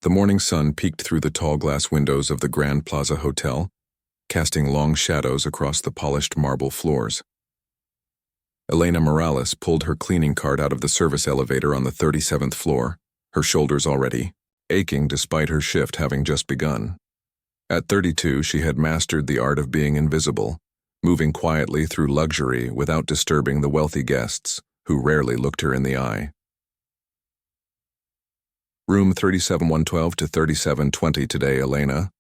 The morning sun peeked through the tall glass windows of the Grand Plaza Hotel, casting long shadows across the polished marble floors. Elena Morales pulled her cleaning cart out of the service elevator on the 37th floor, her shoulders already aching despite her shift having just begun. At 32, she had mastered the art of being invisible, moving quietly through luxury without disturbing the wealthy guests, who rarely looked her in the eye. Room 37112 to 3720 today, Elena.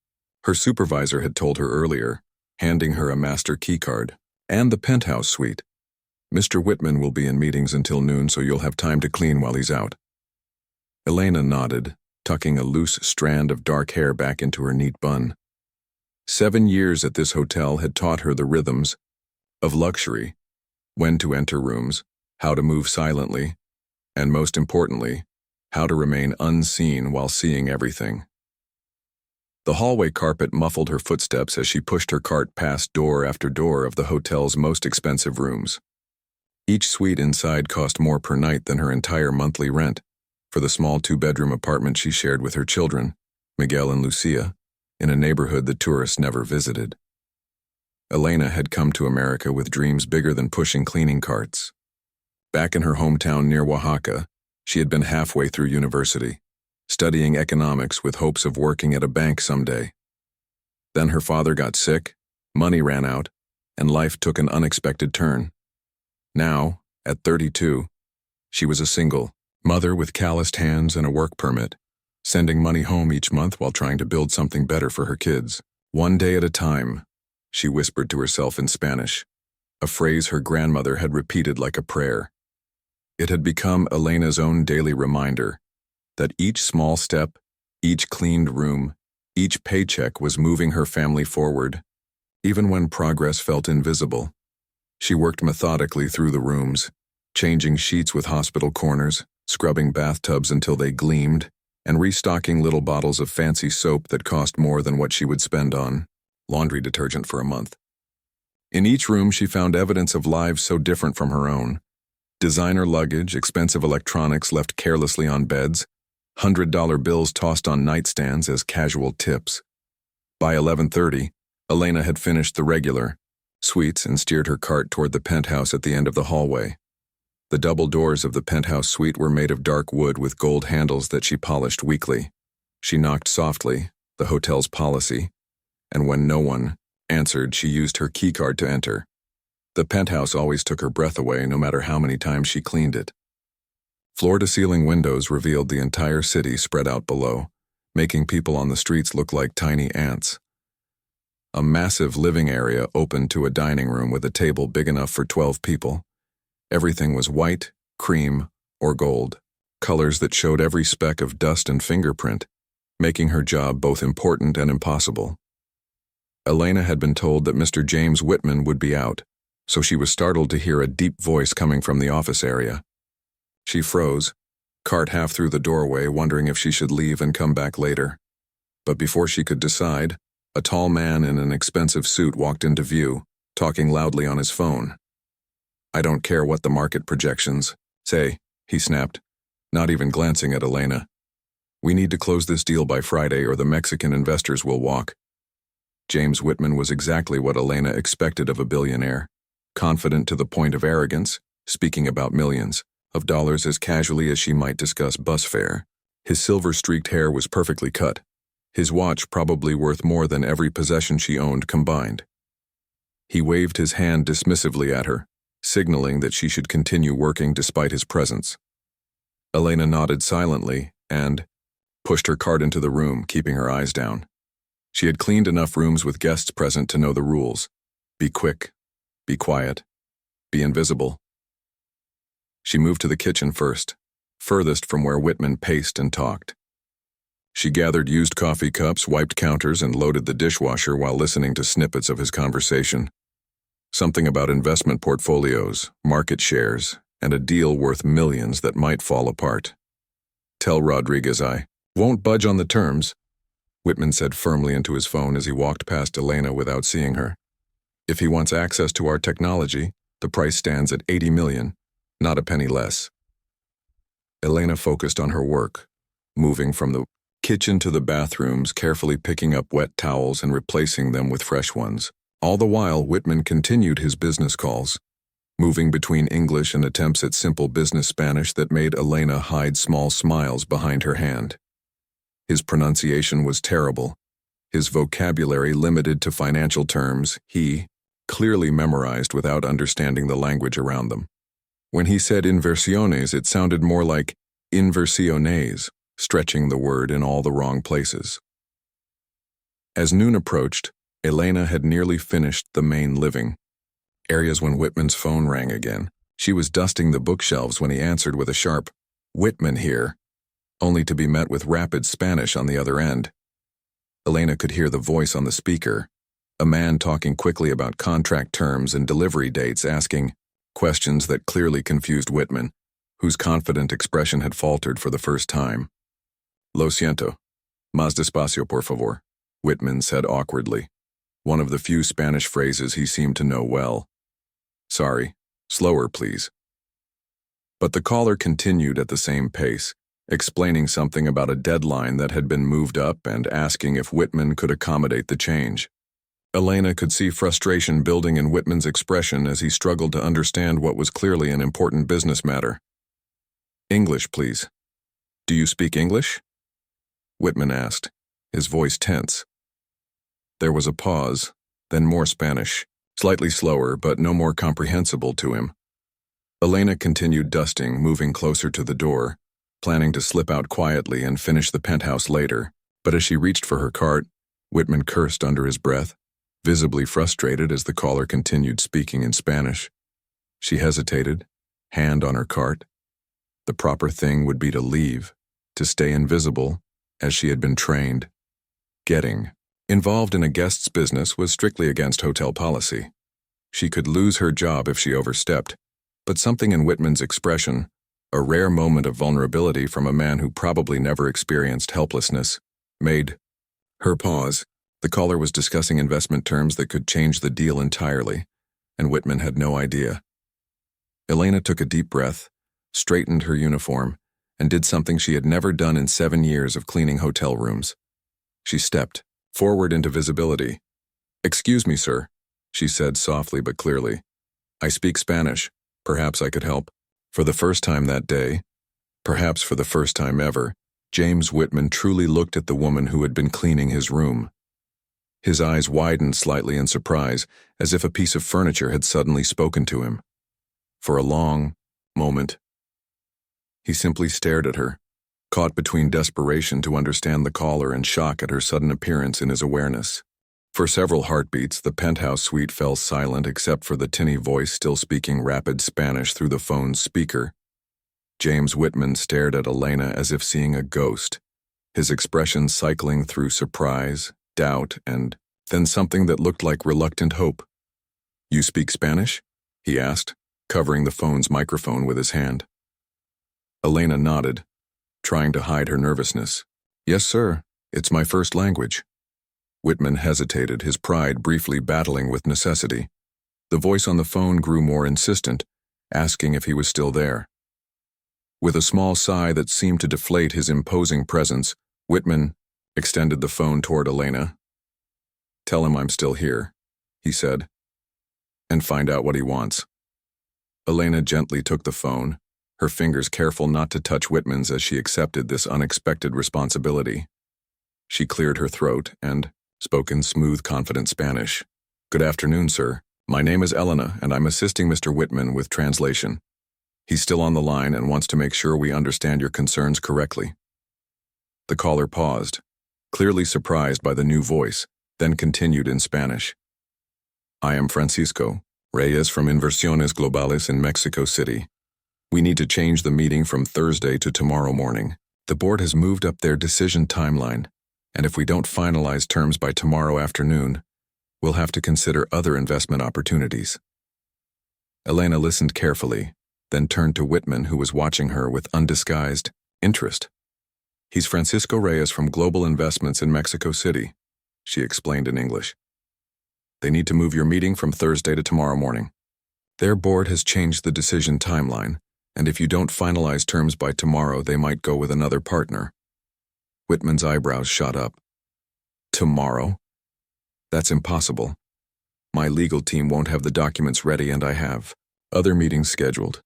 Her supervisor had told her earlier, handing her a master keycard, and the penthouse suite. Mr. Whitman will be in meetings until noon, so you'll have time to clean while he's out. Elena nodded, tucking a loose strand of dark hair back into her neat bun. 7 years at this hotel had taught her the rhythms of luxury, when to enter rooms, how to move silently, and most importantly, how to remain unseen while seeing everything. The hallway carpet muffled her footsteps as she pushed her cart past door after door of the hotel's most expensive rooms. Each suite inside cost more per night than her entire monthly rent for the small 2-bedroom apartment she shared with her children, Miguel and Lucia, in a neighborhood the tourists never visited. Elena had come to America with dreams bigger than pushing cleaning carts. Back in her hometown near Oaxaca, she had been halfway through university, studying economics with hopes of working at a bank someday. Then her father got sick, money ran out, and life took an unexpected turn. Now, at 32, she was a single mother with calloused hands and a work permit, sending money home each month while trying to build something better for her kids. One day at a time, she whispered to herself in Spanish, a phrase her grandmother had repeated like a prayer. It had become Elena's own daily reminder that each small step, each cleaned room, each paycheck was moving her family forward, even when progress felt invisible. She worked methodically through the rooms, changing sheets with hospital corners, scrubbing bathtubs until they gleamed, and restocking little bottles of fancy soap that cost more than what she would spend on laundry detergent for a month. In each room she found evidence of lives so different from her own. Designer luggage, expensive electronics left carelessly on beds, $100 bills tossed on nightstands as casual tips. By 11:30, Elena had finished the regular suites and steered her cart toward the penthouse at the end of the hallway. The double doors of the penthouse suite were made of dark wood with gold handles that she polished weekly. She knocked softly, the hotel's policy, and when no one answered, she used her keycard to enter. The penthouse always took her breath away, no matter how many times she cleaned it. Floor-to-ceiling windows revealed the entire city spread out below, making people on the streets look like tiny ants. A massive living area opened to a dining room with a table big enough for 12 people. Everything was white, cream, or gold, colors that showed every speck of dust and fingerprint, making her job both important and impossible. Elena had been told that Mr. James Whitman would be out, so she was startled to hear a deep voice coming from the office area. She froze, cart half through the doorway, wondering if she should leave and come back later. But before she could decide, a tall man in an expensive suit walked into view, talking loudly on his phone. "I don't care what the market projections say," he snapped, not even glancing at Elena. "We need to close this deal by Friday or the Mexican investors will walk." James Whitman was exactly what Elena expected of a billionaire, confident to the point of arrogance, speaking about millions of dollars as casually as she might discuss bus fare. His silver-streaked hair was perfectly cut, his watch probably worth more than every possession she owned combined. He waved his hand dismissively at her, signaling that she should continue working despite his presence. Elena nodded silently and pushed her cart into the room, keeping her eyes down. She had cleaned enough rooms with guests present to know the rules. Be quick, be quiet, be invisible. She moved to the kitchen first, furthest from where Whitman paced and talked. She gathered used coffee cups, wiped counters, and loaded the dishwasher while listening to snippets of his conversation. Something about investment portfolios, market shares, and a deal worth millions that might fall apart. "Tell Rodriguez I won't budge on the terms," Whitman said firmly into his phone as he walked past Elena without seeing her. "If he wants access to our technology, the price stands at $80 million, not a penny less." Elena focused on her work, moving from the kitchen to the bathrooms, carefully picking up wet towels and replacing them with fresh ones. All the while, Whitman continued his business calls, moving between English and attempts at simple business Spanish that made Elena hide small smiles behind her hand. His pronunciation was terrible, his vocabulary limited to financial terms he clearly memorized without understanding the language around them. When he said inversiones, it sounded more like inversiones, stretching the word in all the wrong places. As noon approached, Elena had nearly finished the main living areas when Whitman's phone rang again. She was dusting the bookshelves when he answered with a sharp, "Whitman here," only to be met with rapid Spanish on the other end. Elena could hear the voice on the speaker, a man talking quickly about contract terms and delivery dates, asking questions that clearly confused Whitman, whose confident expression had faltered for the first time. "Lo siento. Más despacio, por favor," Whitman said awkwardly, one of the few Spanish phrases he seemed to know well. "Sorry, slower, please." But the caller continued at the same pace, explaining something about a deadline that had been moved up and asking if Whitman could accommodate the change. Elena could see frustration building in Whitman's expression as he struggled to understand what was clearly an important business matter. "English, please." "Do you speak English?" Whitman asked, his voice tense. There was a pause, then more Spanish, slightly slower but no more comprehensible to him. Elena continued dusting, moving closer to the door, planning to slip out quietly and finish the penthouse later, but as she reached for her cart, Whitman cursed under his breath, visibly frustrated as the caller continued speaking in Spanish. She hesitated, hand on her cart. The proper thing would be to leave, to stay invisible, as she had been trained. Getting involved in a guest's business was strictly against hotel policy. She could lose her job if she overstepped, but something in Whitman's expression, a rare moment of vulnerability from a man who probably never experienced helplessness, made her pause. The caller was discussing investment terms that could change the deal entirely, and Whitman had no idea. Elena took a deep breath, straightened her uniform, and did something she had never done in 7 years of cleaning hotel rooms. She stepped forward into visibility. "Excuse me, sir," she said softly but clearly. "I speak Spanish. Perhaps I could help." For the first time that day, perhaps for the first time ever, James Whitman truly looked at the woman who had been cleaning his room. His eyes widened slightly in surprise, as if a piece of furniture had suddenly spoken to him. For a long moment, he simply stared at her, caught between desperation to understand the caller and shock at her sudden appearance in his awareness. For several heartbeats, the penthouse suite fell silent except for the tinny voice still speaking rapid Spanish through the phone's speaker. James Whitman stared at Elena as if seeing a ghost, his expression cycling through surprise, doubt, and then something that looked like reluctant hope. "You speak Spanish?" he asked, covering the phone's microphone with his hand. Elena nodded, trying to hide her nervousness. "Yes, sir. It's my first language." Whitman hesitated, his pride briefly battling with necessity. The voice on the phone grew more insistent, asking if he was still there. With a small sigh that seemed to deflate his imposing presence, Whitman extended the phone toward Elena. "Tell him I'm still here," he said, "and find out what he wants." Elena gently took the phone, her fingers careful not to touch Whitman's as she accepted this unexpected responsibility. She cleared her throat and spoke in smooth, confident Spanish. "Good afternoon, sir. My name is Elena, and I'm assisting Mr. Whitman with translation. He's still on the line and wants to make sure we understand your concerns correctly." The caller paused, clearly surprised by the new voice, then continued in Spanish. "I am Francisco Reyes from Inversiones Globales in Mexico City. We need to change the meeting from Thursday to tomorrow morning. The board has moved up their decision timeline, and if we don't finalize terms by tomorrow afternoon, we'll have to consider other investment opportunities." Elena listened carefully, then turned to Whitman, who was watching her with undisguised interest. "He's Francisco Reyes from Global Investments in Mexico City," she explained in English. "They need to move your meeting from Thursday to tomorrow morning. Their board has changed the decision timeline, and if you don't finalize terms by tomorrow, they might go with another partner." Whitman's eyebrows shot up. Tomorrow? That's impossible. My legal team won't have the documents ready, and I have other meetings scheduled.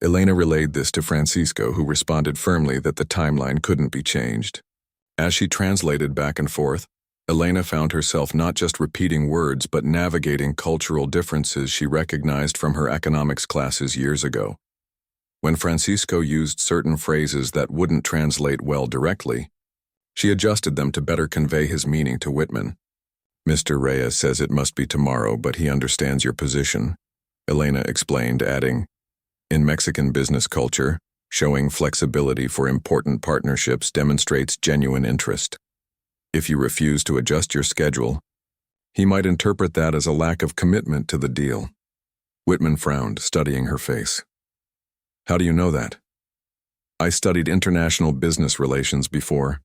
Elena relayed this to Francisco, who responded firmly that the timeline couldn't be changed. As she translated back and forth, Elena found herself not just repeating words but navigating cultural differences she recognized from her economics classes years ago. When Francisco used certain phrases that wouldn't translate well directly, she adjusted them to better convey his meaning to Whitman. Mr. Reyes says it must be tomorrow, but he understands your position, Elena explained, adding, in Mexican business culture, showing flexibility for important partnerships demonstrates genuine interest. If you refuse to adjust your schedule, he might interpret that as a lack of commitment to the deal. Whitman frowned, studying her face. How do you know that? I studied international business relations before.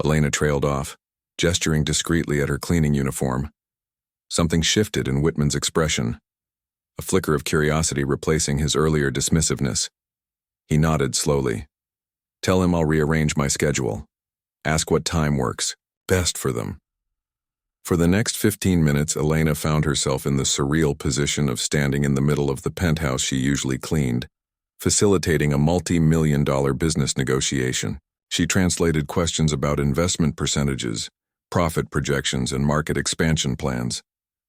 Elena trailed off, gesturing discreetly at her cleaning uniform. Something shifted in Whitman's expression, a flicker of curiosity replacing his earlier dismissiveness. He nodded slowly. Tell him I'll rearrange my schedule. Ask what time works best for them. For the next 15 minutes, Elena found herself in the surreal position of standing in the middle of the penthouse she usually cleaned, facilitating a multi-million-dollar business negotiation. She translated questions about investment percentages, profit projections, and market expansion plans,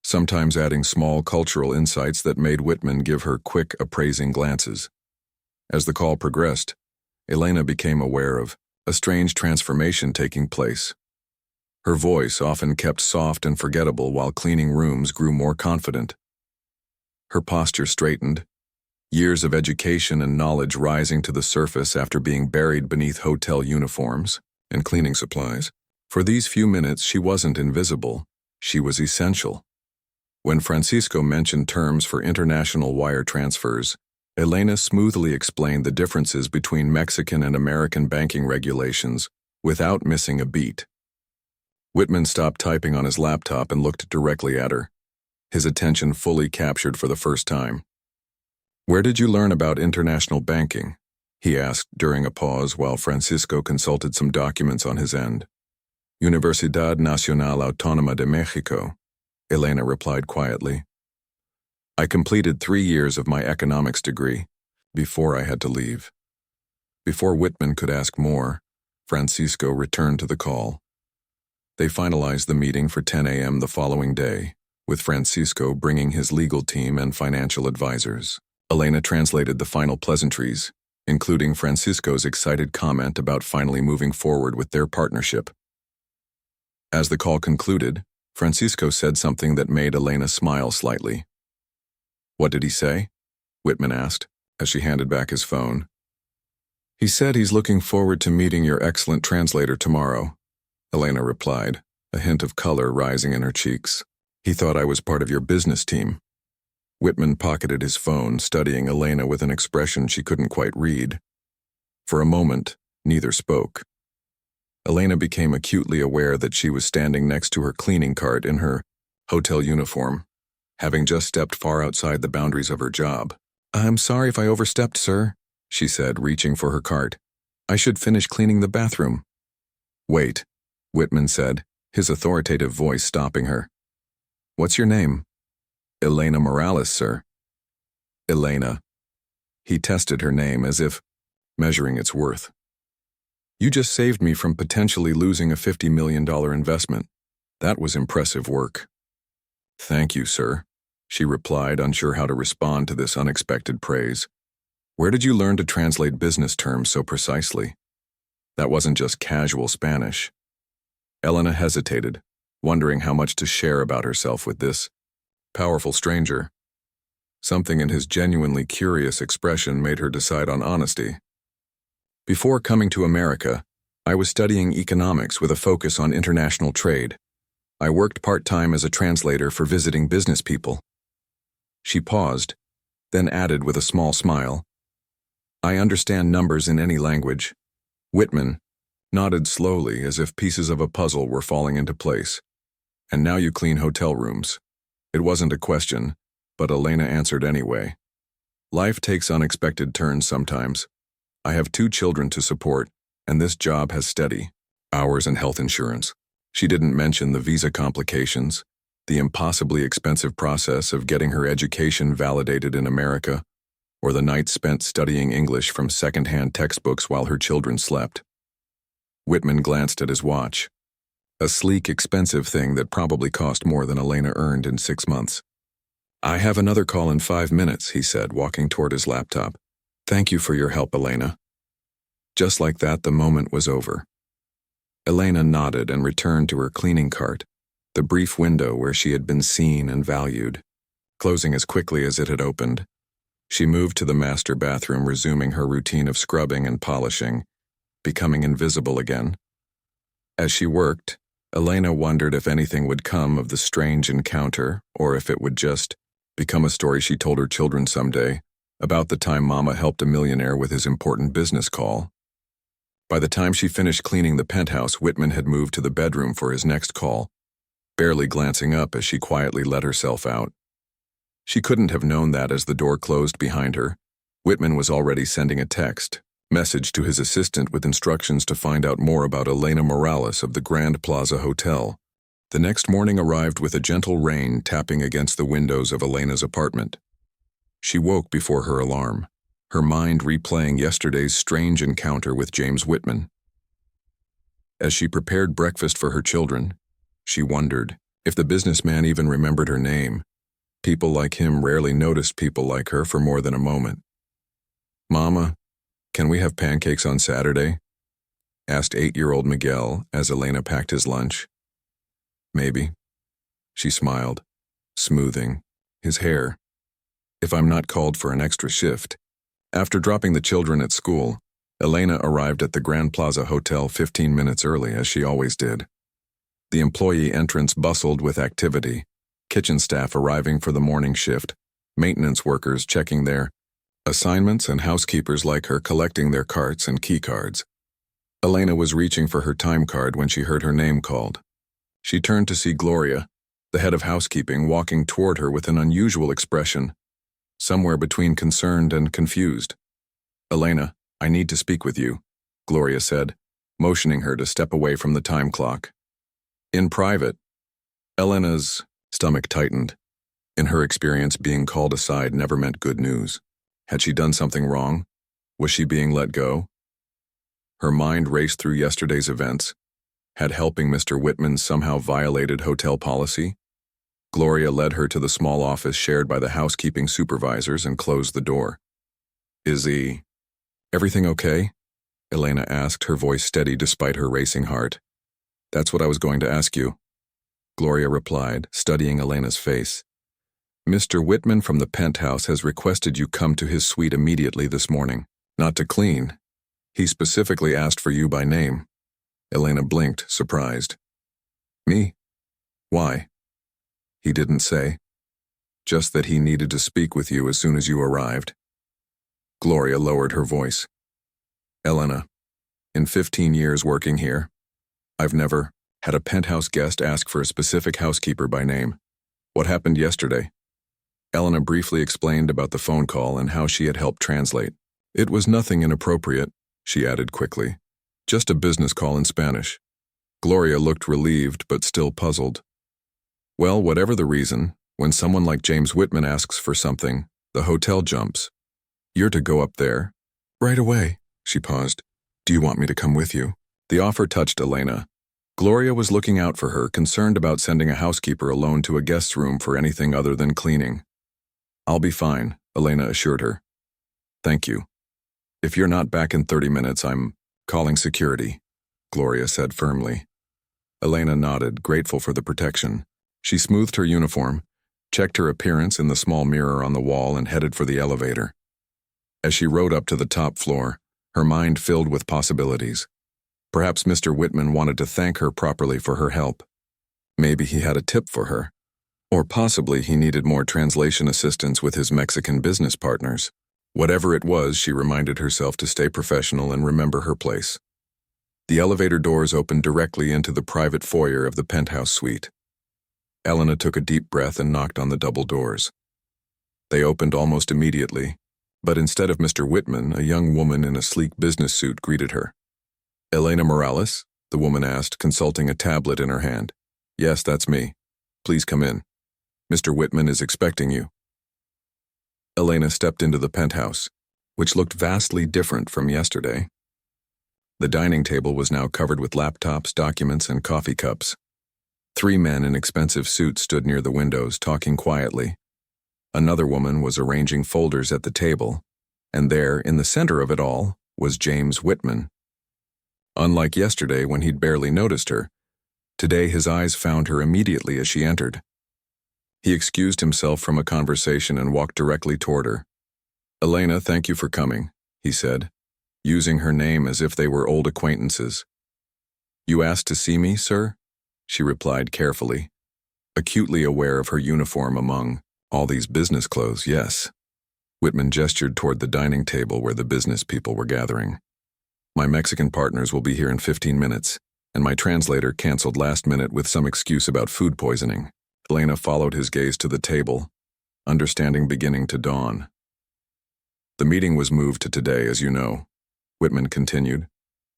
sometimes adding small cultural insights that made Whitman give her quick, appraising glances. As the call progressed, Elena became aware of a strange transformation taking place. Her voice, often kept soft and forgettable while cleaning rooms, grew more confident. Her posture straightened, years of education and knowledge rising to the surface after being buried beneath hotel uniforms and cleaning supplies. For these few minutes, she wasn't invisible, she was essential. When Francisco mentioned terms for international wire transfers, Elena smoothly explained the differences between Mexican and American banking regulations without missing a beat. Whitman stopped typing on his laptop and looked directly at her, his attention fully captured for the first time. Where did you learn about international banking? He asked during a pause while Francisco consulted some documents on his end. Universidad Nacional Autónoma de México, Elena replied quietly. I completed 3 years of my economics degree before I had to leave. Before Whitman could ask more, Francisco returned to the call. They finalized the meeting for 10 a.m. the following day, with Francisco bringing his legal team and financial advisors. Elena translated the final pleasantries, including Francisco's excited comment about finally moving forward with their partnership. As the call concluded, Francisco said something that made Elena smile slightly. What did he say? Whitman asked, as she handed back his phone. He said he's looking forward to meeting your excellent translator tomorrow, Elena replied, a hint of color rising in her cheeks. He thought I was part of your business team. Whitman pocketed his phone, studying Elena with an expression she couldn't quite read. For a moment, neither spoke. Elena became acutely aware that she was standing next to her cleaning cart in her hotel uniform, having just stepped far outside the boundaries of her job. I'm sorry if I overstepped, sir, she said, reaching for her cart. I should finish cleaning the bathroom. Wait, Whitman said, his authoritative voice stopping her. What's your name? Elena Morales, sir. Elena. He tested her name as if measuring its worth. You just saved me from potentially losing a $50 million investment. That was impressive work. Thank you, sir, she replied, unsure how to respond to this unexpected praise. Where did you learn to translate business terms so precisely? That wasn't just casual Spanish. Elena hesitated, wondering how much to share about herself with this powerful stranger. Something in his genuinely curious expression made her decide on honesty. Before coming to America, I was studying economics with a focus on international trade. I worked part-time as a translator for visiting business people. She paused, then added with a small smile, I understand numbers in any language. Whitman nodded slowly as if pieces of a puzzle were falling into place. And now you clean hotel rooms. It wasn't a question, but Elena answered anyway. Life takes unexpected turns sometimes. I have 2 children to support, and this job has steady. hours and health insurance. She didn't mention the visa complications, the impossibly expensive process of getting her education validated in America, or the nights spent studying English from second-hand textbooks while her children slept. Whitman glanced at his watch. A sleek, expensive thing that probably cost more than Elena earned in 6 months. "I have another call in 5 minutes," he said, walking toward his laptop. "Thank you for your help, Elena." Just like that, the moment was over. Elena nodded and returned to her cleaning cart, the brief window where she had been seen and valued. Closing as quickly as it had opened, she moved to the master bathroom, resuming her routine of scrubbing and polishing, becoming invisible again. As she worked, Elena wondered if anything would come of the strange encounter, or if it would just become a story she told her children someday, about the time Mama helped a millionaire with his important business call. By the time she finished cleaning the penthouse, Whitman had moved to the bedroom for his next call, barely glancing up as she quietly let herself out. She couldn't have known that as the door closed behind her. Whitman was already sending a text message to his assistant with instructions to find out more about Elena Morales of the Grand Plaza Hotel. The next morning arrived with a gentle rain tapping against the windows of Elena's apartment. She woke before her alarm, her mind replaying yesterday's strange encounter with James Whitman. As she prepared breakfast for her children, she wondered if the businessman even remembered her name. People like him rarely noticed people like her for more than a moment. "Mama, can we have pancakes on Saturday?" asked 8-year-old Miguel as Elena packed his lunch. "Maybe." She smiled, smoothing his hair. "If I'm not called for an extra shift." After dropping the children at school, Elena arrived at the Grand Plaza Hotel 15 minutes early, as she always did. The employee entrance bustled with activity, kitchen staff arriving for the morning shift, maintenance workers checking their assignments, and housekeepers like her collecting their carts and key cards. Elena was reaching for her time card when she heard her name called. She turned to see Gloria, the head of housekeeping, walking toward her with an unusual expression, somewhere between concerned and confused. "Elena, I need to speak with you," Gloria said, motioning her to step away from the time clock. "In private." Elena's stomach tightened. In her experience, being called aside never meant good news. Had she done something wrong? Was she being let go? Her mind raced through yesterday's events. Had helping Mr. Whitman somehow violated hotel policy? Gloria led her to the small office shared by the housekeeping supervisors and closed the door. "Is everything okay?" Elena asked, her voice steady despite her racing heart. "That's what I was going to ask you," Gloria replied, studying Elena's face. "Mr. Whitman from the penthouse has requested you come to his suite immediately this morning. Not to clean. He specifically asked for you by name." Elena blinked, surprised. "Me? Why?" "He didn't say. Just that he needed to speak with you as soon as you arrived." Gloria lowered her voice. "Elena, in 15 years working here, I've never had a penthouse guest ask for a specific housekeeper by name. What happened yesterday?" Elena briefly explained about the phone call and how she had helped translate. "It was nothing inappropriate," she added quickly. "Just a business call in Spanish." Gloria looked relieved but still puzzled. "Well, whatever the reason, when someone like James Whitman asks for something, the hotel jumps. You're to go up there." "Right away." She paused. "Do you want me to come with you?" The offer touched Elena. Gloria was looking out for her, concerned about sending a housekeeper alone to a guest's room for anything other than cleaning. "I'll be fine," Elena assured her. "Thank you. If you're not back in 30 minutes, I'm calling security," Gloria said firmly. Elena nodded, grateful for the protection. She smoothed her uniform, checked her appearance in the small mirror on the wall, and headed for the elevator. As she rode up to the top floor, her mind filled with possibilities. Perhaps Mr. Whitman wanted to thank her properly for her help. Maybe he had a tip for her. Or possibly he needed more translation assistance with his Mexican business partners. Whatever it was, she reminded herself to stay professional and remember her place. The elevator doors opened directly into the private foyer of the penthouse suite. Elena took a deep breath and knocked on the double doors. They opened almost immediately, but instead of Mr. Whitman, a young woman in a sleek business suit greeted her. "Elena Morales?" the woman asked, consulting a tablet in her hand. Yes, that's me. Please come in. Mr. Whitman is expecting you. Elena stepped into the penthouse, which looked vastly different from yesterday. The dining table was now covered with laptops, documents, and coffee cups. 3 men in expensive suits stood near the windows, talking quietly. Another woman was arranging folders at the table, and there, in the center of it all, was James Whitman. Unlike yesterday when he'd barely noticed her, today his eyes found her immediately as she entered. He excused himself from a conversation and walked directly toward her. Elena, thank you for coming, he said, using her name as if they were old acquaintances. You asked to see me, sir? She replied carefully, acutely aware of her uniform among all these business clothes, yes. Whitman gestured toward the dining table where the business people were gathering. My Mexican partners will be here in 15 minutes, and my translator canceled last minute with some excuse about food poisoning. Elena followed his gaze to the table, understanding beginning to dawn. The meeting was moved to today, as you know, Whitman continued,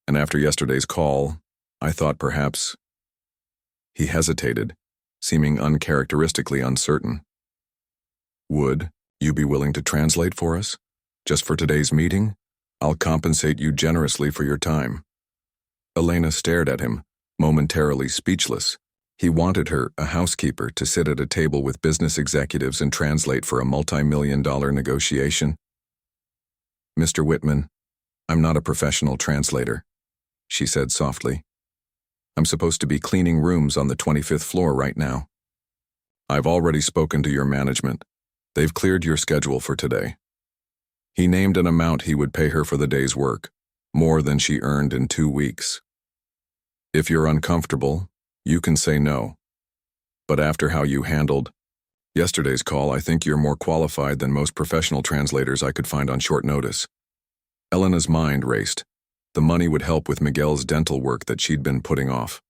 and after yesterday's call, I thought perhaps... He hesitated, seeming uncharacteristically uncertain. Would you be willing to translate for us? Just for today's meeting? I'll compensate you generously for your time. Elena stared at him, momentarily speechless. He wanted her, a housekeeper, to sit at a table with business executives and translate for a multi-million-dollar negotiation. Mr. Whitman, I'm not a professional translator, she said softly. I'm supposed to be cleaning rooms on the 25th floor right now. I've already spoken to your management. They've cleared your schedule for today. He named an amount he would pay her for the day's work, more than she earned in 2 weeks. If you're uncomfortable, you can say no. But after how you handled yesterday's call, I think you're more qualified than most professional translators I could find on short notice. Elena's mind raced. The money would help with Miguel's dental work that she'd been putting off.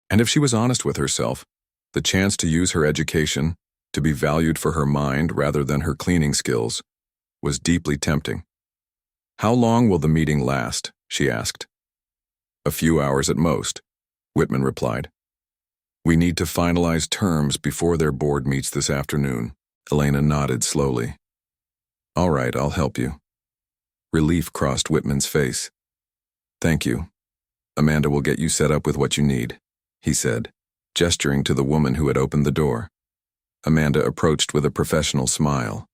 And if she was honest with herself, the chance to use her education, to be valued for her mind rather than her cleaning skills, was deeply tempting. How long will the meeting last? She asked. A few hours at most, Whitman replied. We need to finalize terms before their board meets this afternoon. Elena nodded slowly. All right, I'll help you. Relief crossed Whitman's face. Thank you. Amanda will get you set up with what you need, he said, gesturing to the woman who had opened the door. Amanda approached with a professional smile.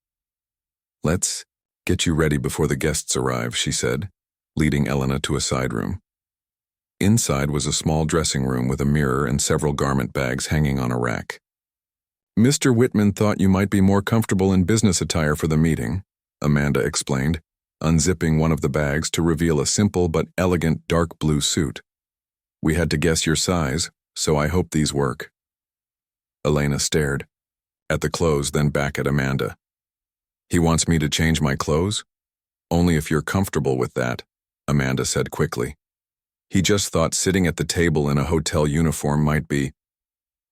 Let's get you ready before the guests arrive, she said, leading Elena to a side room. Inside was a small dressing room with a mirror and several garment bags hanging on a rack. Mr. Whitman thought you might be more comfortable in business attire for the meeting, Amanda explained, unzipping one of the bags to reveal a simple but elegant dark blue suit. We had to guess your size, so I hope these work. Elena stared, at the clothes, then back at Amanda. He wants me to change my clothes? Only if you're comfortable with that, Amanda said quickly. He just thought sitting at the table in a hotel uniform might be,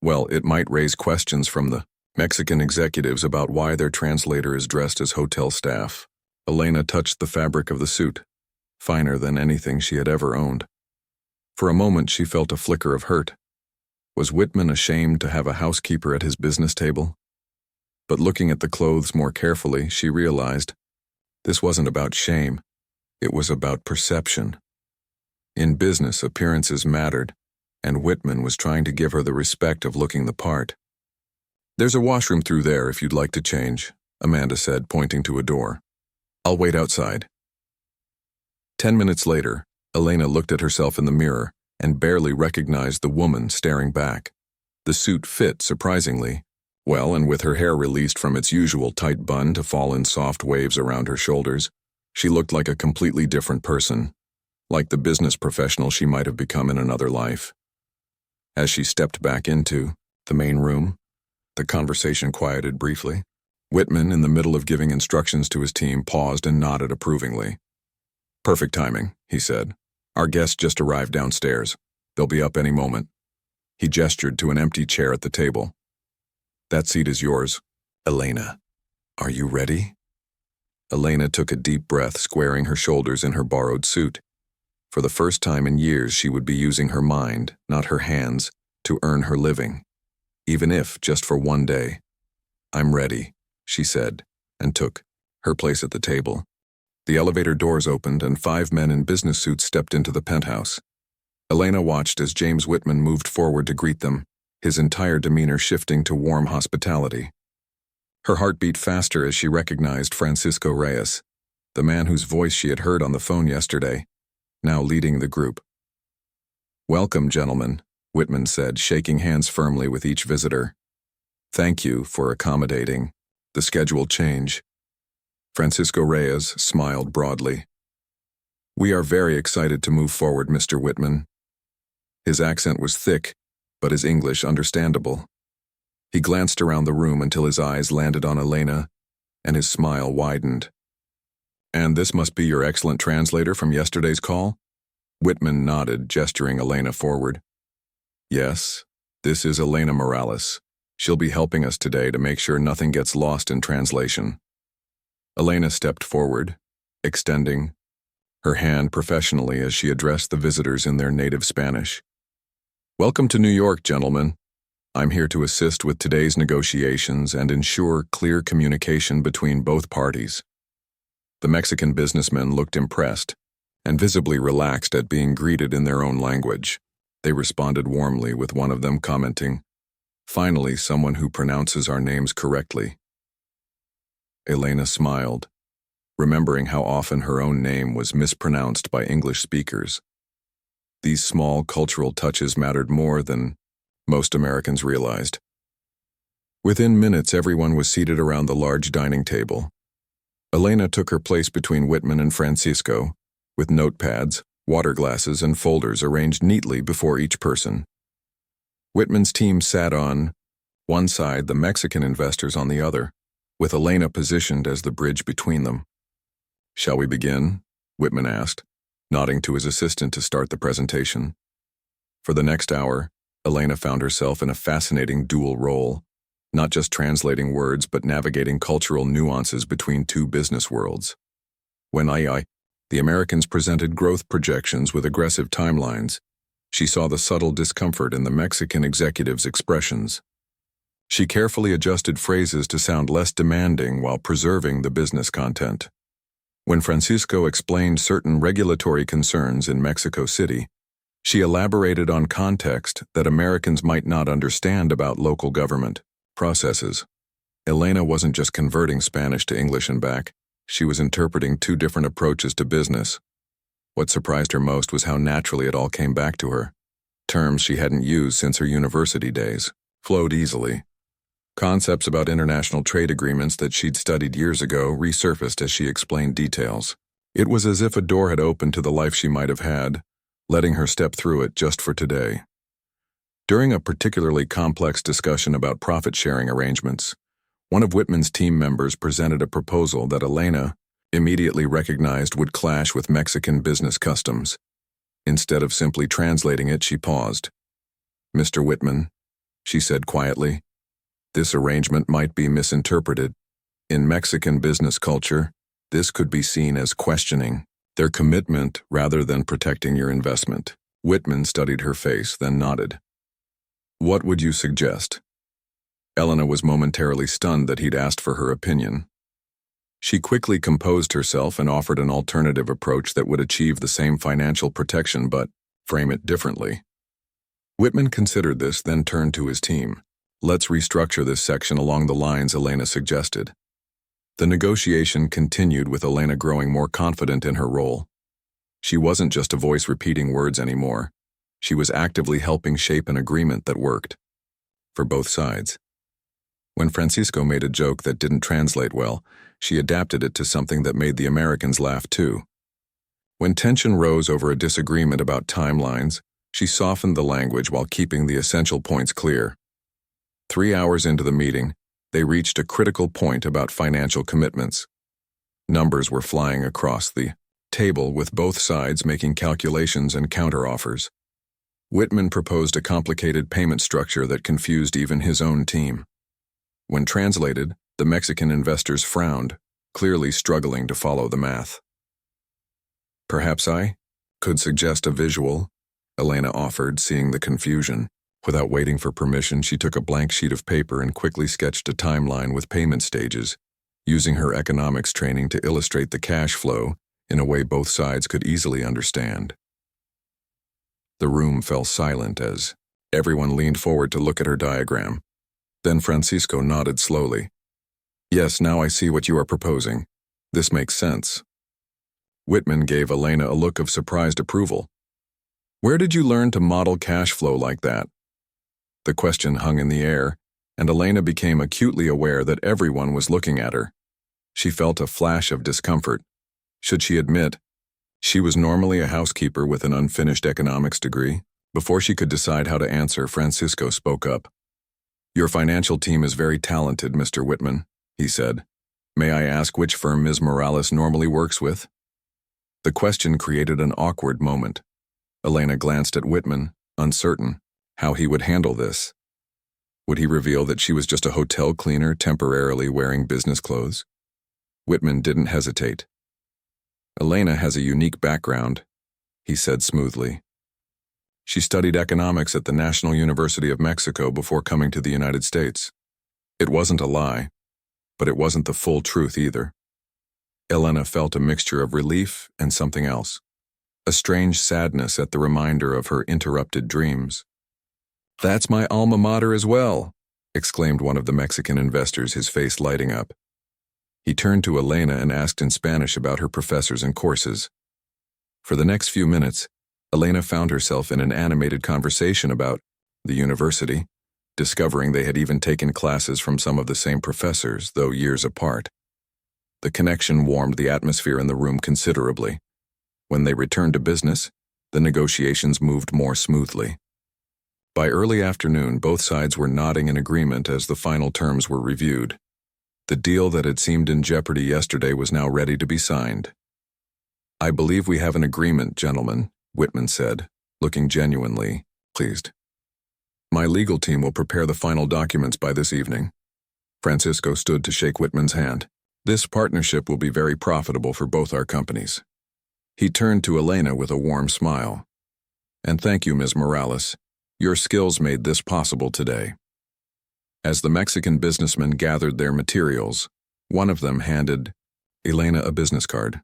well, it might raise questions from the Mexican executives about why their translator is dressed as hotel staff. Elena touched the fabric of the suit, finer than anything she had ever owned. For a moment she felt a flicker of hurt. Was Whitman ashamed to have a housekeeper at his business table? But looking at the clothes more carefully, she realized this wasn't about shame. It was about perception. In business, appearances mattered, and Whitman was trying to give her the respect of looking the part. There's a washroom through there if you'd like to change, Amanda said, pointing to a door. I'll wait outside. 10 minutes later, Elena looked at herself in the mirror and barely recognized the woman staring back. The suit fit surprisingly well, and with her hair released from its usual tight bun to fall in soft waves around her shoulders, she looked like a completely different person, like the business professional she might have become in another life. As she stepped back into the main room, the conversation quieted briefly. Whitman, in the middle of giving instructions to his team, paused and nodded approvingly. Perfect timing, he said. Our guests just arrived downstairs. They'll be up any moment. He gestured to an empty chair at the table. That seat is yours. Elena, are you ready? Elena took a deep breath, squaring her shoulders in her borrowed suit. For the first time in years, she would be using her mind, not her hands, to earn her living, even if just for one day. "I'm ready," she said, and took her place at the table. The elevator doors opened and 5 men in business suits stepped into the penthouse. Elena watched as James Whitman moved forward to greet them, his entire demeanor shifting to warm hospitality. Her heart beat faster as she recognized Francisco Reyes, the man whose voice she had heard on the phone yesterday, now leading the group. "Welcome, gentlemen," Whitman said, shaking hands firmly with each visitor. "Thank you for accommodating the schedule change." Francisco Reyes smiled broadly. "We are very excited to move forward, Mr. Whitman." His accent was thick, but his English understandable. He glanced around the room until his eyes landed on Elena, and his smile widened. "And this must be your excellent translator from yesterday's call?" Whitman nodded, gesturing Elena forward. "Yes, this is Elena Morales. She'll be helping us today to make sure nothing gets lost in translation." Elena stepped forward, extending her hand professionally as she addressed the visitors in their native Spanish. "Welcome to New York, gentlemen. I'm here to assist with today's negotiations and ensure clear communication between both parties." The Mexican businessmen looked impressed and visibly relaxed at being greeted in their own language. They responded warmly, with one of them commenting, "Finally, someone who pronounces our names correctly." Elena smiled, remembering how often her own name was mispronounced by English speakers. These small cultural touches mattered more than most Americans realized. Within minutes, everyone was seated around the large dining table. Elena took her place between Whitman and Francisco, with notepads, water glasses, and folders arranged neatly before each person. Whitman's team sat on one side, the Mexican investors on the other, with Elena positioned as the bridge between them. "Shall we begin?" Whitman asked, nodding to his assistant to start the presentation. For the next hour, Elena found herself in a fascinating dual role, not just translating words but navigating cultural nuances between two business worlds. When the Americans presented growth projections with aggressive timelines, she saw the subtle discomfort in the Mexican executives' expressions. She carefully adjusted phrases to sound less demanding while preserving the business content. When Francisco explained certain regulatory concerns in Mexico City, she elaborated on context that Americans might not understand about local government processes. Elena wasn't just converting Spanish to English and back, she was interpreting two different approaches to business. What surprised her most was how naturally it all came back to her. Terms she hadn't used since her university days flowed easily. Concepts about international trade agreements that she'd studied years ago resurfaced as she explained details. It was as if a door had opened to the life she might have had, letting her step through it just for today. During a particularly complex discussion about profit-sharing arrangements, one of Whitman's team members presented a proposal that Elena immediately recognized would clash with Mexican business customs. Instead of simply translating it, she paused. "Mr. Whitman," she said quietly, "this arrangement might be misinterpreted. In Mexican business culture, this could be seen as questioning their commitment rather than protecting your investment." Whitman studied her face, then nodded. "What would you suggest?" Elena was momentarily stunned that he'd asked for her opinion. She quickly composed herself and offered an alternative approach that would achieve the same financial protection but frame it differently. Whitman considered this, then turned to his team. "Let's restructure this section along the lines Elena suggested." The negotiation continued, with Elena growing more confident in her role. She wasn't just a voice repeating words anymore. She was actively helping shape an agreement that worked for both sides. When Francisco made a joke that didn't translate well, she adapted it to something that made the Americans laugh too. When tension rose over a disagreement about timelines, she softened the language while keeping the essential points clear. 3 hours into the meeting, they reached a critical point about financial commitments. Numbers were flying across the table, with both sides making calculations and counteroffers. Whitman proposed a complicated payment structure that confused even his own team. When translated, the Mexican investors frowned, clearly struggling to follow the math. "Perhaps I?" Could suggest a visual, Elena offered, seeing the confusion. Without waiting for permission, she took a blank sheet of paper and quickly sketched a timeline with payment stages, using her economics training to illustrate the cash flow in a way both sides could easily understand. The room fell silent as everyone leaned forward to look at her diagram. Then Francisco nodded slowly. "Yes, now I see what you are proposing. This makes sense." Whitman gave Elena a look of surprised approval. "Where did you learn to model cash flow like that?" The question hung in the air, and Elena became acutely aware that everyone was looking at her. She felt a flash of discomfort. Should she admit she was normally a housekeeper with an unfinished economics degree? Before she could decide how to answer, Francisco spoke up. "Your financial team is very talented, Mr. Whitman," he said. "May I ask which firm Ms. Morales normally works with?" The question created an awkward moment. Elena glanced at Whitman, uncertain how he would handle this. Would he reveal that she was just a hotel cleaner temporarily wearing business clothes? Whitman didn't hesitate. "Elena has a unique background," he said smoothly. "She studied economics at the National University of Mexico before coming to the United States." It wasn't a lie, but it wasn't the full truth either. Elena felt a mixture of relief and something else, a strange sadness at the reminder of her interrupted dreams. "That's my alma mater as well," exclaimed one of the Mexican investors, his face lighting up. He turned to Elena and asked in Spanish about her professors and courses. For the next few minutes, Elena found herself in an animated conversation about the university, discovering they had even taken classes from some of the same professors, though years apart. The connection warmed the atmosphere in the room considerably. When they returned to business, the negotiations moved more smoothly. By early afternoon, both sides were nodding in agreement as the final terms were reviewed. The deal that had seemed in jeopardy yesterday was now ready to be signed. "I believe we have an agreement, gentlemen," Whitman said, looking genuinely pleased. "My legal team will prepare the final documents by this evening." Francisco stood to shake Whitman's hand. "This partnership will be very profitable for both our companies." He turned to Elena with a warm smile. "And thank you, Ms. Morales. Your skills made this possible today." As the Mexican businessmen gathered their materials, one of them handed Elena a business card.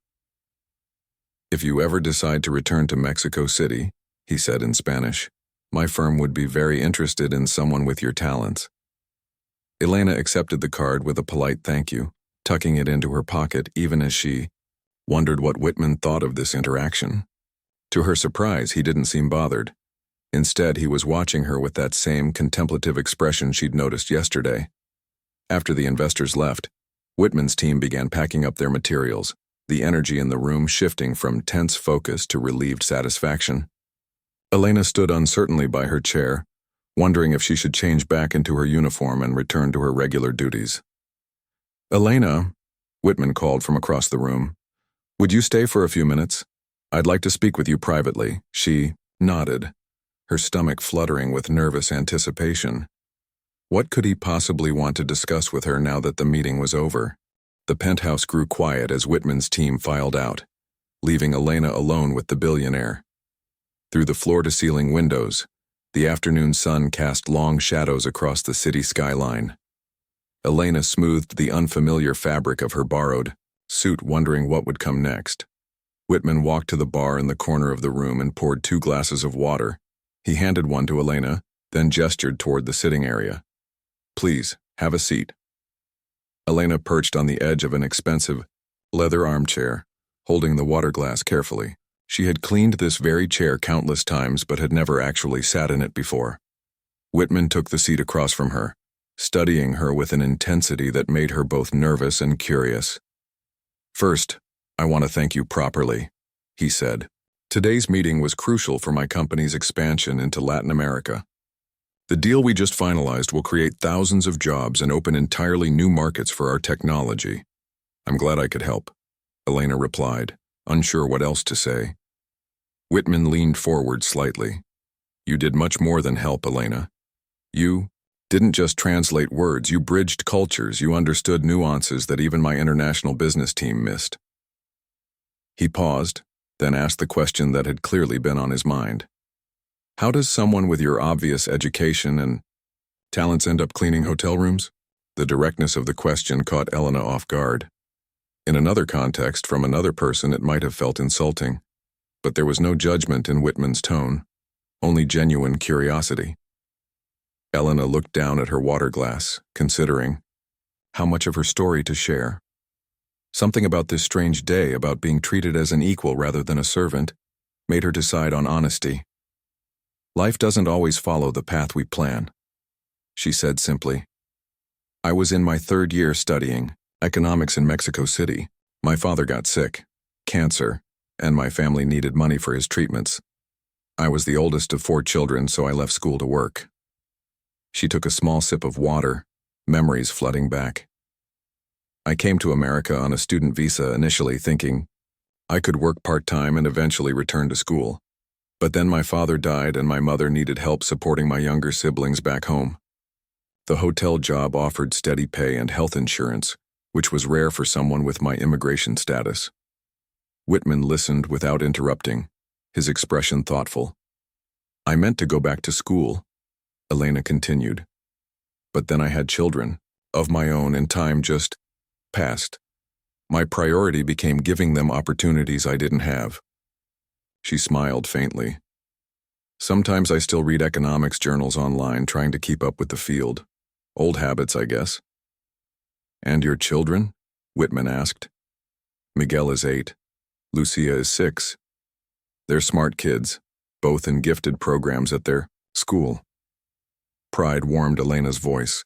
"If you ever decide to return to Mexico City," he said in Spanish, "my firm would be very interested in someone with your talents." Elena accepted the card with a polite thank you, tucking it into her pocket even as she wondered what Whitman thought of this interaction. To her surprise, he didn't seem bothered. Instead, he was watching her with that same contemplative expression she'd noticed yesterday. After the investors left, Whitman's team began packing up their materials, the energy in the room shifting from tense focus to relieved satisfaction. Elena stood uncertainly by her chair, wondering if she should change back into her uniform and return to her regular duties. "Elena," Whitman called from across the room, "would you stay for a few minutes? I'd like to speak with you privately." She nodded, her stomach fluttering with nervous anticipation. What could he possibly want to discuss with her now that the meeting was over? The penthouse grew quiet as Whitman's team filed out, leaving Elena alone with the billionaire. Through the floor-to-ceiling windows, the afternoon sun cast long shadows across the city skyline. Elena smoothed the unfamiliar fabric of her borrowed suit, wondering what would come next. Whitman walked to the bar in the corner of the room and poured 2 glasses of water. He handed one to Elena, then gestured toward the sitting area. "Please, have a seat." Elena perched on the edge of an expensive leather armchair, holding the water glass carefully. She had cleaned this very chair countless times but had never actually sat in it before. Whitman took the seat across from her, studying her with an intensity that made her both nervous and curious. "First, I want to thank you properly," he said. "Today's meeting was crucial for my company's expansion into Latin America. The deal we just finalized will create thousands of jobs and open entirely new markets for our technology. I'm glad I could help," Elena replied, unsure what else to say. Whitman leaned forward slightly. "You did much more than help, Elena. You didn't just translate words, you bridged cultures, you understood nuances that even my international business team missed." He paused, then asked the question that had clearly been on his mind. How does someone with your obvious education and talents end up cleaning hotel rooms? The directness of the question caught Elena off guard. In another context, from another person, it might have felt insulting, but there was no judgment in Whitman's tone, only genuine curiosity. Elena looked down at her water glass, considering how much of her story to share. Something about this strange day, about being treated as an equal rather than a servant, made her decide on honesty. Life doesn't always follow the path we plan, she said simply. I was in my 3rd year studying economics in Mexico City. My father got sick, cancer, and my family needed money for his treatments. I was the oldest of 4 children, so I left school to work. She took a small sip of water, memories flooding back. I came to America on a student visa initially, thinking I could work part-time and eventually return to school. But then my father died and my mother needed help supporting my younger siblings back home. The hotel job offered steady pay and health insurance, which was rare for someone with my immigration status. Whitman listened without interrupting, his expression thoughtful. I meant to go back to school, Elena continued. But then I had children, of my own, and time just passed. My priority became giving them opportunities I didn't have. She smiled faintly. Sometimes I still read economics journals online, trying to keep up with the field. Old habits, I guess. And your children? Whitman asked. Miguel is 8. Lucia is 6. They're smart kids, both in gifted programs at their school. Pride warmed Elena's voice.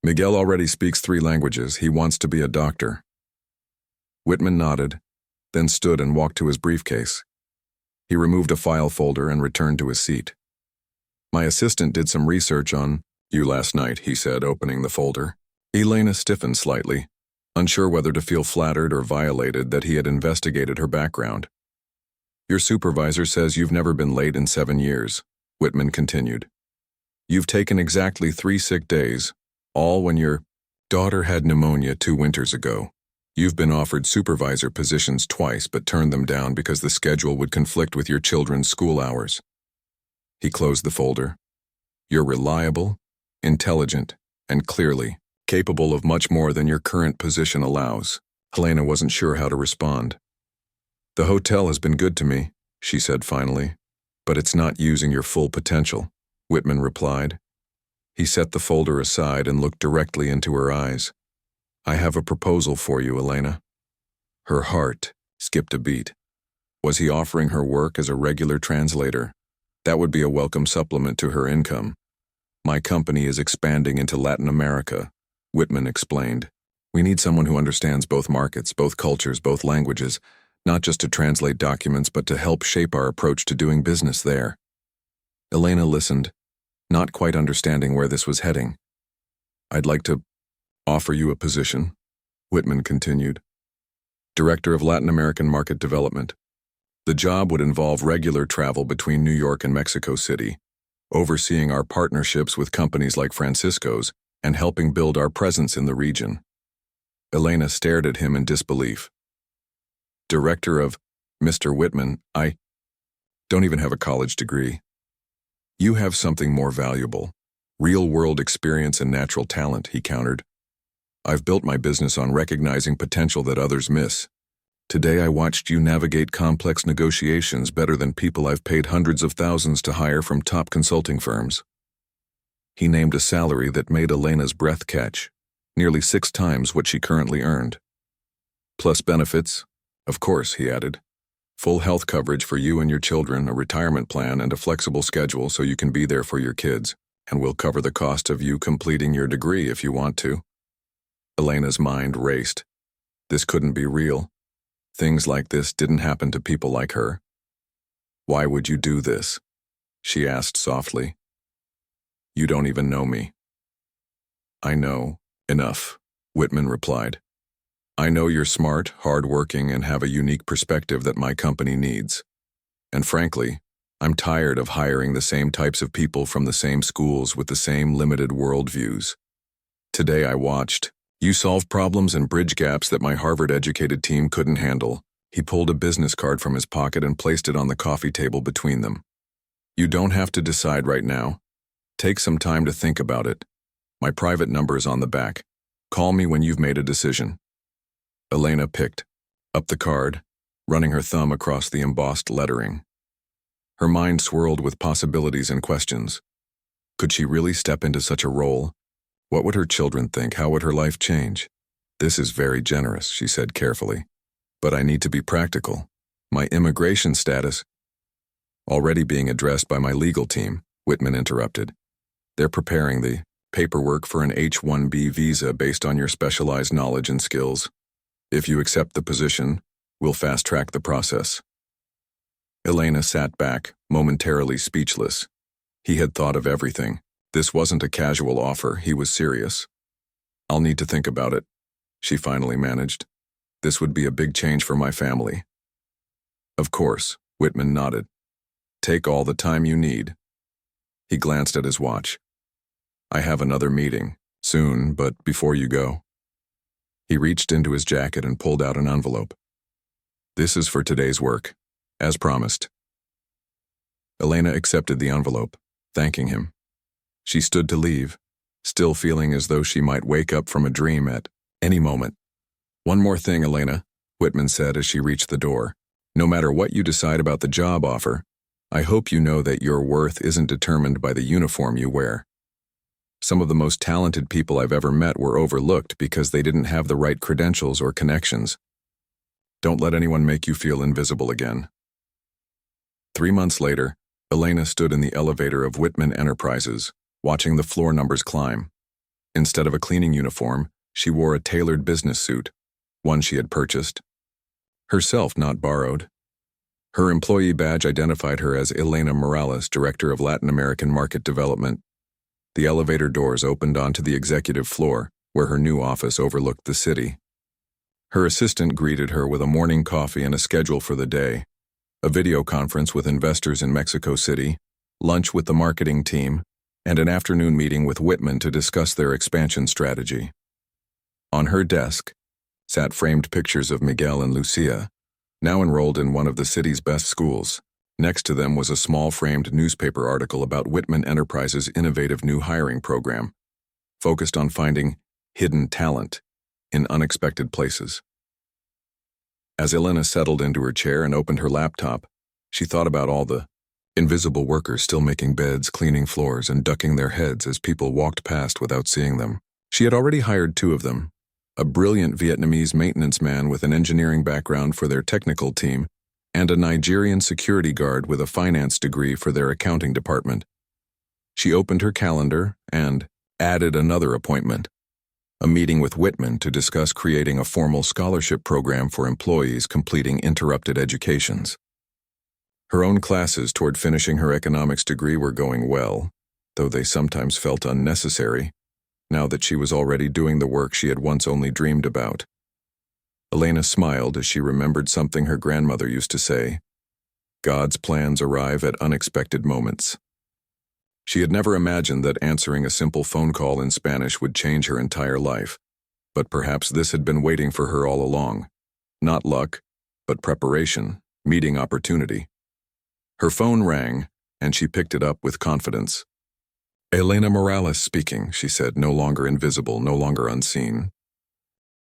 Miguel already speaks 3 languages. He wants to be a doctor. Whitman nodded, then stood and walked to his briefcase. He removed a file folder and returned to his seat. My assistant did some research on you last night, he said, opening the folder. Elena stiffened slightly, unsure whether to feel flattered or violated that he had investigated her background. Your supervisor says you've never been late in 7 years, Whitman continued. You've taken exactly 3 sick days, all when your daughter had pneumonia 2 winters ago. You've been offered supervisor positions twice but turned them down because the schedule would conflict with your children's school hours. He closed the folder. You're reliable, intelligent, and clearly capable of much more than your current position allows. Helena wasn't sure how to respond. The hotel has been good to me, she said finally, but it's not using your full potential, Whitman replied. He set the folder aside and looked directly into her eyes. I have a proposal for you, Elena. Her heart skipped a beat. Was he offering her work as a regular translator? That would be a welcome supplement to her income. My company is expanding into Latin America, Whitman explained. We need someone who understands both markets, both cultures, both languages, not just to translate documents, but to help shape our approach to doing business there. Elena listened, not quite understanding where this was heading. I'd like to offer you a position, Whitman continued. Director of Latin American Market Development. The job would involve regular travel between New York and Mexico City, overseeing our partnerships with companies like Francisco's and helping build our presence in the region. Elena stared at him in disbelief. Director of Mr. Whitman, I don't even have a college degree. You have something more valuable, real-world experience and natural talent, he countered. I've built my business on recognizing potential that others miss. Today I watched you navigate complex negotiations better than people I've paid hundreds of thousands to hire from top consulting firms. He named a salary that made Elena's breath catch, nearly 6 times what she currently earned. Plus benefits, of course, he added. Full health coverage for you and your children, a retirement plan, and a flexible schedule so you can be there for your kids, and we'll cover the cost of you completing your degree if you want to. Elena's mind raced. This couldn't be real. Things like this didn't happen to people like her. Why would you do this? She asked softly. You don't even know me. I know enough, Whitman replied. I know you're smart, hardworking, and have a unique perspective that my company needs. And frankly, I'm tired of hiring the same types of people from the same schools with the same limited worldviews. Today I watched you solve problems and bridge gaps that my Harvard-educated team couldn't handle, He pulled a business card from his pocket and placed it on the coffee table between them. You don't have to decide right now. Take some time to think about it. My private number is on the back. Call me when you've made a decision. Elena picked up the card, running her thumb across the embossed lettering. Her mind swirled with possibilities and questions. Could she really step into such a role? What would her children think? How would her life change? This is very generous, she said carefully. But I need to be practical. My immigration status, already being addressed by my legal team, Whitman interrupted. They're preparing the paperwork for an H-1B visa based on your specialized knowledge and skills. If you accept the position, we'll fast-track the process. Elena sat back, momentarily speechless. He had thought of everything. This wasn't a casual offer, he was serious. I'll need to think about it, she finally managed. This would be a big change for my family. Of course, Whitman nodded. Take all the time you need. He glanced at his watch. I have another meeting, soon, but before you go. He reached into his jacket and pulled out an envelope. This is for today's work, as promised. Elena accepted the envelope, thanking him. She stood to leave, still feeling as though she might wake up from a dream at any moment. One more thing, Elena, Whitman said as she reached the door. No matter what you decide about the job offer, I hope you know that your worth isn't determined by the uniform you wear. Some of the most talented people I've ever met were overlooked because they didn't have the right credentials or connections. Don't let anyone make you feel invisible again. 3 months later, Elena stood in the elevator of Whitman Enterprises, watching the floor numbers climb. Instead of a cleaning uniform, she wore a tailored business suit, one she had purchased. Herself not borrowed. Her employee badge identified her as Elena Morales, Director of Latin American Market Development. The elevator doors opened onto the executive floor, where her new office overlooked the city. Her assistant greeted her with a morning coffee and a schedule for the day, a video conference with investors in Mexico City, lunch with the marketing team, and an afternoon meeting with Whitman to discuss their expansion strategy. On her desk sat framed pictures of Miguel and Lucia, now enrolled in one of the city's best schools. Next to them was a small framed newspaper article about Whitman Enterprises' innovative new hiring program, focused on finding hidden talent in unexpected places. As Elena settled into her chair and opened her laptop, she thought about all the invisible workers still making beds, cleaning floors, and ducking their heads as people walked past without seeing them. She had already hired 2 of them, a brilliant Vietnamese maintenance man with an engineering background for their technical team, and a Nigerian security guard with a finance degree for their accounting department. She opened her calendar and added another appointment, a meeting with Whitman to discuss creating a formal scholarship program for employees completing interrupted educations. Her own classes toward finishing her economics degree were going well, though they sometimes felt unnecessary, now that she was already doing the work she had once only dreamed about. Elena smiled as she remembered something her grandmother used to say, God's plans arrive at unexpected moments. She had never imagined that answering a simple phone call in Spanish would change her entire life, but perhaps this had been waiting for her all along. Not luck, but preparation, meeting opportunity. Her phone rang, and she picked it up with confidence. Elena Morales speaking, she said, no longer invisible, no longer unseen,